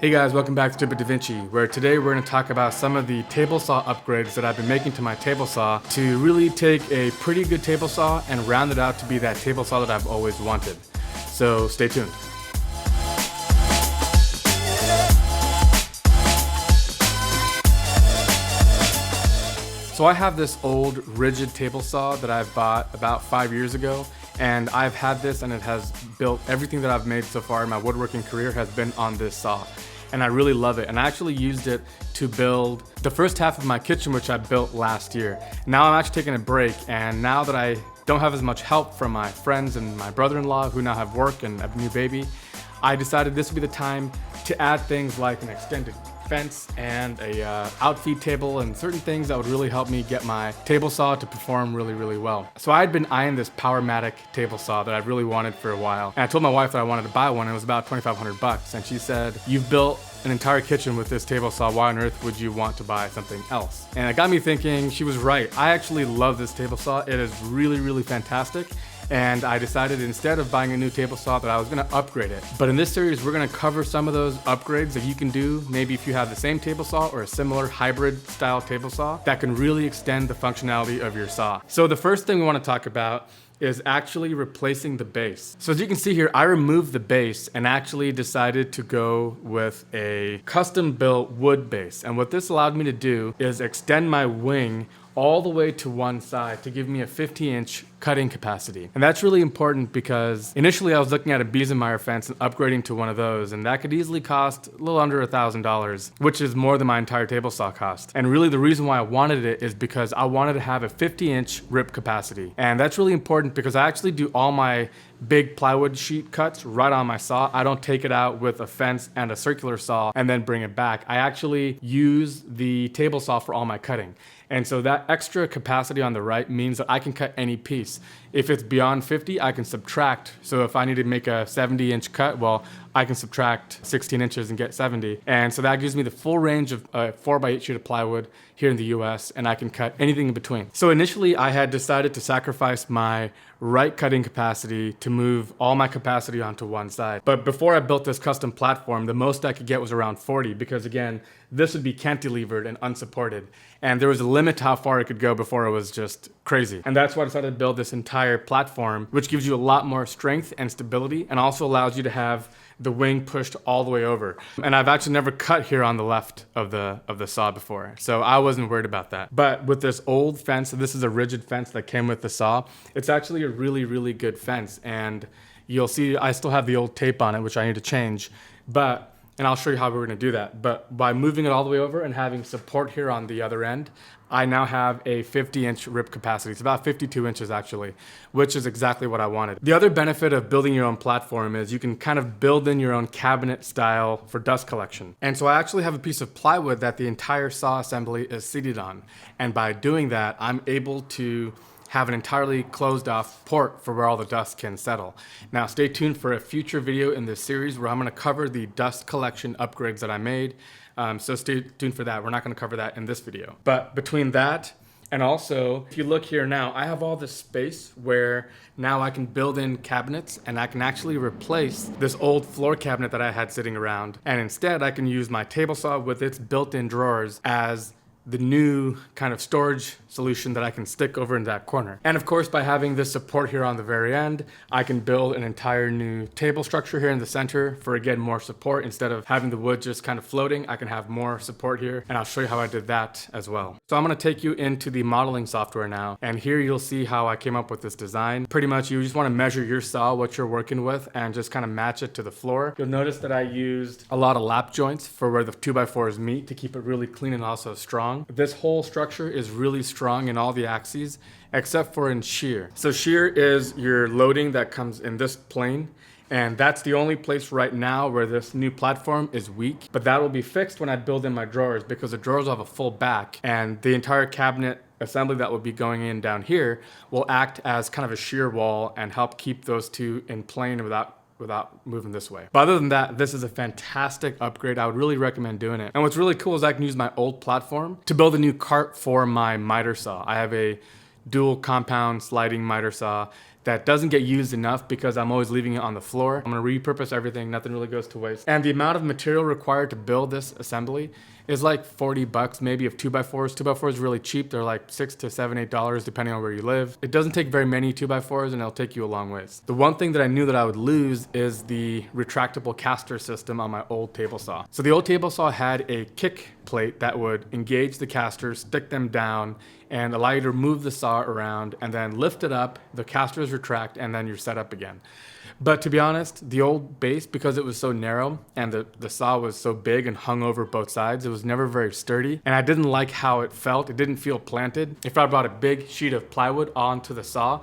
Hey guys, welcome back to Stupid Da Vinci, where today we're going to talk about some of the table saw upgrades that I've been making to my table saw to really take a pretty good table saw and round it out to be that table saw that I've always wanted. So stay tuned. So I have this old RIDGID table saw that I've bought about 5 years ago, and I've had this and it has built everything that I've made so far in my woodworking career has been on this saw. And I really love it. And I actually used it to build the first half of my kitchen, which I built last year. Now I'm actually taking a break, and now that I don't have as much help from my friends and my brother-in-law who now have work and a new baby, I decided this would be the time to add things like an extended fence and a outfeed table and certain things that would really help me get my table saw to perform really well. So I had been eyeing this Powermatic table saw that I really wanted for a while, and I told my wife that I wanted to buy one. It was about 2,500 bucks, and she said, "You've built an entire kitchen with this table saw, why on earth would you want to buy something else?" And it got me thinking. She was right. I actually love this table saw. It is really fantastic. And I decided instead of buying a new table saw that I was gonna upgrade it. But in this series, we're gonna cover some of those upgrades that you can do, maybe if you have the same table saw or a similar hybrid style table saw that can really extend the functionality of your saw. So the first thing we wanna talk about is actually replacing the base. So as you can see here, I removed the base and actually decided to go with a custom built wood base. And what this allowed me to do is extend my wing all the way to one side to give me a 50-inch cutting capacity. And that's really important because initially I was looking at a Biesenmeyer fence and upgrading to one of those, and that could easily cost a little under $1,000, which is more than my entire table saw cost. And really the reason why I wanted it is because I wanted to have a 50-inch rip capacity. And that's really important because I actually do all my big plywood sheet cuts right on my saw. I don't take it out with a fence and a circular saw and then bring it back. I actually use the table saw for all my cutting. And so that extra capacity on the right means that I can cut any piece. If it's beyond 50, I can subtract. So if I need to make a 70-inch cut, well, I can subtract 16 inches and get 70. And so that gives me the full range of a 4x8 sheet of plywood here in the US, and I can cut anything in between. So initially I had decided to sacrifice my right cutting capacity to move all my capacity onto one side. But before I built this custom platform, the most I could get was around 40 because again, this would be cantilevered and unsupported. And there was a limit to how far it could go before it was just crazy. And that's why I decided to build this entire platform, which gives you a lot more strength and stability and also allows you to have the wing pushed all the way over. And I've actually never cut here on the left of the saw before, so I wasn't worried about that. But with this old fence, this is a RIDGID fence that came with the saw, it's actually a really good fence. And you'll see I still have the old tape on it, which I need to change, and I'll show you how we're gonna do that. But by moving it all the way over and having support here on the other end, I now have a 50-inch rip capacity. It's about 52 inches actually, which is exactly what I wanted. The other benefit of building your own platform is you can kind of build in your own cabinet style for dust collection. And so I actually have a piece of plywood that the entire saw assembly is seated on. And by doing that, I'm able to have an entirely closed off port for where all the dust can settle. Now stay tuned for a future video in this series where I'm gonna cover the dust collection upgrades that I made. So stay tuned for that. We're not gonna cover that in this video. But between that and also, if you look here now, I have all this space where now I can build in cabinets and I can actually replace this old floor cabinet that I had sitting around. And instead I can use my table saw with its built-in drawers as the new kind of storage solution that I can stick over in that corner. And of course, by having this support here on the very end, I can build an entire new table structure here in the center for, again, more support. Instead of having the wood just kind of floating, I can have more support here, and I'll show you how I did that as well. So I'm gonna take you into the modeling software now, and here you'll see how I came up with this design. Pretty much you just wanna measure your saw, what you're working with, and just kind of match it to the floor. You'll notice that I used a lot of lap joints for where the 2x4s meet to keep it really clean and also strong. This whole structure is really strong in all the axes except for in shear. So shear is your loading that comes in this plane, and that's the only place right now where this new platform is weak. But that will be fixed when I build in my drawers because the drawers will have a full back, and the entire cabinet assembly that will be going in down here will act as kind of a shear wall and help keep those two in plane without moving this way. But other than that, this is a fantastic upgrade. I would really recommend doing it. And what's really cool is I can use my old platform to build a new cart for my miter saw. I have a dual compound sliding miter saw that doesn't get used enough because I'm always leaving it on the floor. I'm gonna repurpose everything, nothing really goes to waste. And the amount of material required to build this assembly is like 40 bucks maybe of 2x4s. 2x4s are really cheap. They're like $6 to $7, $8 depending on where you live. It doesn't take very many 2x4s and it'll take you a long ways. The one thing that I knew that I would lose is the retractable caster system on my old table saw. So the old table saw had a kick plate that would engage the casters, stick them down, and allow you to move the saw around and then lift it up, the casters retract, and then you're set up again. But to be honest, the old base, because it was so narrow and the saw was so big and hung over both sides, it was never very sturdy. And I didn't like how it felt. It didn't feel planted. If I brought a big sheet of plywood onto the saw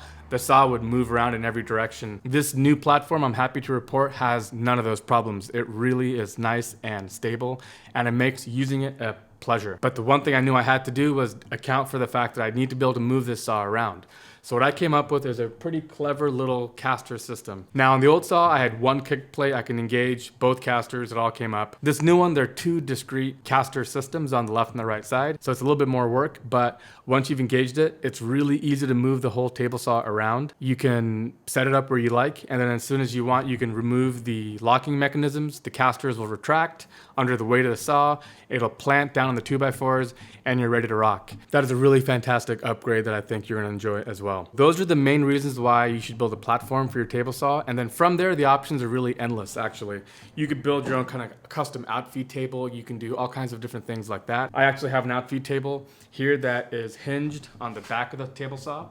would move around in every direction. This new platform, I'm happy to report, has none of those problems. It really is nice and stable, and it makes using it a pleasure. But the one thing I knew I had to do was account for the fact that I need to be able to move this saw around. So what I came up with is a pretty clever little caster system. Now on the old saw, I had one kick plate. I can engage both casters. It all came up. This new one, there are two discrete caster systems on the left and the right side. So it's a little bit more work, but once you've engaged it, it's really easy to move the whole table saw around. You can set it up where you like, and then as soon as you want, you can remove the locking mechanisms. The casters will retract under the weight of the saw. It'll plant down on the 2x4s, and you're ready to rock. That is a really fantastic upgrade that I think you're gonna enjoy as well. Those are the main reasons why you should build a platform for your table saw. And then from there, the options are really endless, actually. You could build your own kind of custom outfeed table. You can do all kinds of different things like that. I actually have an outfeed table here that is hinged on the back of the table saw.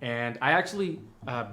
And I actually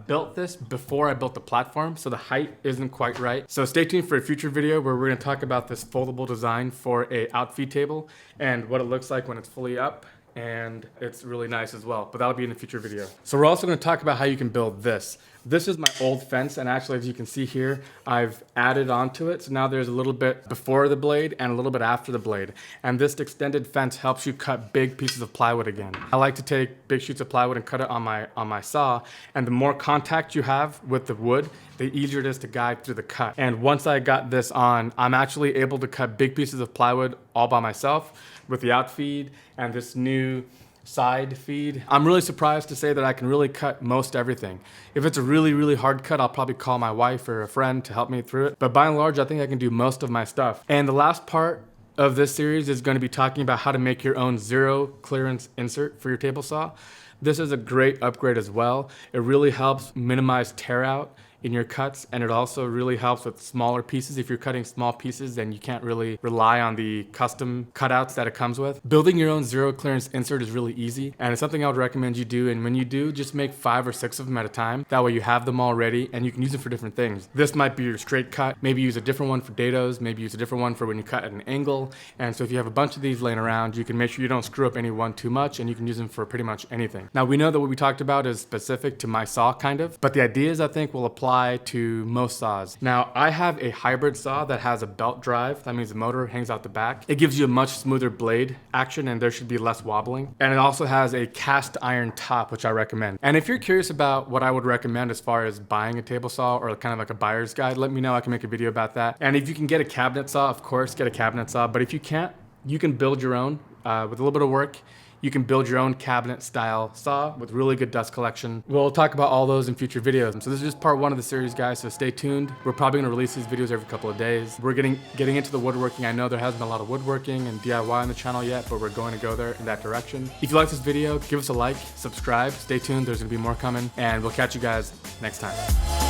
built this before I built the platform, so the height isn't quite right. So stay tuned for a future video where we're gonna talk about this foldable design for a outfeed table and what it looks like when it's fully up. And it's really nice as well, but that'll be in a future video. So we're also gonna talk about how you can build this. This is my old fence, and actually, as you can see here, I've added onto it. So now there's a little bit before the blade and a little bit after the blade. And this extended fence helps you cut big pieces of plywood again. I like to take big sheets of plywood and cut it on my saw, and the more contact you have with the wood, the easier it is to guide through the cut. And once I got this on, I'm actually able to cut big pieces of plywood all by myself with the outfeed and this new side feed. I'm really surprised to say that I can really cut most everything. If it's a really, really hard cut, I'll probably call my wife or a friend to help me through it. But by and large, I think I can do most of my stuff. And the last part of this series is going to be talking about how to make your own zero clearance insert for your table saw. This is a great upgrade as well. It really helps minimize tear out in your cuts, and it also really helps with smaller pieces. If you're cutting small pieces, then you can't really rely on the custom cutouts that it comes with. Building your own zero clearance insert is really easy, and it's something I would recommend you do. And when you do, just make 5 or 6 of them at a time. That way you have them all ready and you can use them for different things. This might be your straight cut. Maybe use a different one for dados. Maybe use a different one for when you cut at an angle. And so if you have a bunch of these laying around, you can make sure you don't screw up any one too much, and you can use them for pretty much anything. Now we know that what we talked about is specific to my saw kind of, but the ideas I think will apply to most saws. Now I have a hybrid saw that has a belt drive. That means the motor hangs out the back. It gives you a much smoother blade action, and there should be less wobbling. And it also has a cast iron top, which I recommend. And if you're curious about what I would recommend as far as buying a table saw or kind of like a buyer's guide, let me know. I can make a video about that. And if you can get a cabinet saw, of course, get a cabinet saw. But if you can't, you can build your own with a little bit of work. You can build your own cabinet style saw with really good dust collection. We'll talk about all those in future videos. So this is just part 1 of the series, guys, so stay tuned. We're probably gonna release these videos every couple of days. We're getting into the woodworking. I know there hasn't been a lot of woodworking and DIY on the channel yet, but we're going to go there in that direction. If you like this video, give us a like, subscribe, stay tuned. There's gonna be more coming, and we'll catch you guys next time.